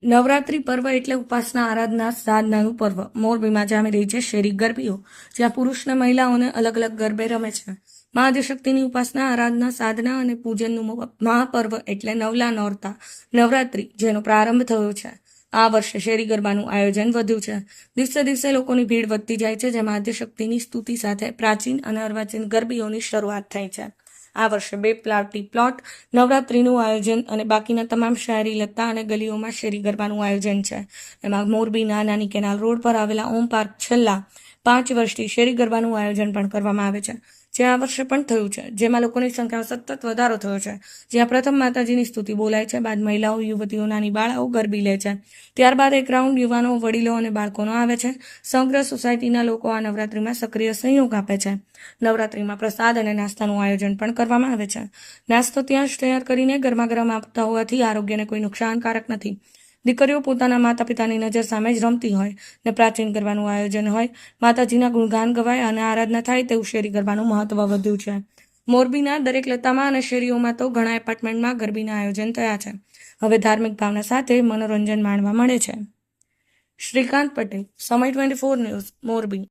નવરાત્રી પર્વ એટલે ઉપાસના, આરાધના, સાધનાનું પર્વ. મોરબીમાં જામી રહી છે શેરી ગરબીઓ, જ્યાં પુરુષ અને મહિલાઓને અલગ અલગ ગરબે રમે છે. મા આદ્યશક્તિની ઉપાસના, આરાધના, સાધના અને પૂજનનું મહાપર્વ એટલે નવલા નોરતા નવરાત્રી, જેનો પ્રારંભ થયો છે. આ વર્ષે શેરી ગરબાનું આયોજન વધ્યું છે. દિવસે દિવસે લોકોની ભીડ વધતી જાય છે, જેમાં આદ્યશક્તિની સ્તુતિ સાથે પ્રાચીન અને અર્વાચીન ગરબીઓની શરૂઆત થઈ છે. આ વર્ષે 2 પાર્ટી પ્લોટ, નવરાત્રીનું આયોજન અને બાકીના તમામ શહેરી લત્તા અને ગલીઓમાં શેરી ગરબાનું આયોજન છે. એમાં મોરબીના નાની કેનાલ રોડ પર આવેલા ઓમ પાર્ક છેલ્લા 5 વર્ષથી શેરી ગરબાનું આયોજન પણ કરવામાં આવે છે, જે આ વર્ષે પણ થયું છે, જેમાં લોકોની સંખ્યામાં સતત વધારો થયો છે. જ્યાં પ્રથમ માતાજીની સ્તુતિ બોલાય છે, બાદ મહિલાઓ, યુવતીઓ, નાની બાળાઓ ગરબી લે છે. ત્યારબાદ એક રાઉન્ડ યુવાનો, વડીલો અને બાળકોનો આવે છે. સમગ્ર સોસાયટીના લોકો આ નવરાત્રીમાં સક્રિય સહયોગ આપે છે. નવરાત્રીમાં પ્રસાદ અને નાસ્તાનું આયોજન પણ કરવામાં આવે છે. નાસ્તો ત્યાં જ તૈયાર કરીને ગરમા ગરમ આપતા હોવાથી આરોગ્યને કોઈ નુકસાનકારક નથી. દીકરીઓ પોતાના માતા પિતાની નજર સામે જ રમતી હોય ને પ્રાચીન ગરબાનું આયોજન હોય, માતાજીના ગુણગાન ગવાય અને આરાધના થાય તેવું શેરી ગરબાનું મહત્વ વધ્યું છે. મોરબીના દરેક લતામાં અને શેરીઓમાં તો ઘણા એપાર્ટમેન્ટમાં ગરબીના આયોજન થયા છે. હવે ધાર્મિક ભાવના સાથે મનોરંજન માણવા મળે છે. શ્રીકાંત પટેલ, સમય 24 ન્યૂઝ, મોરબી.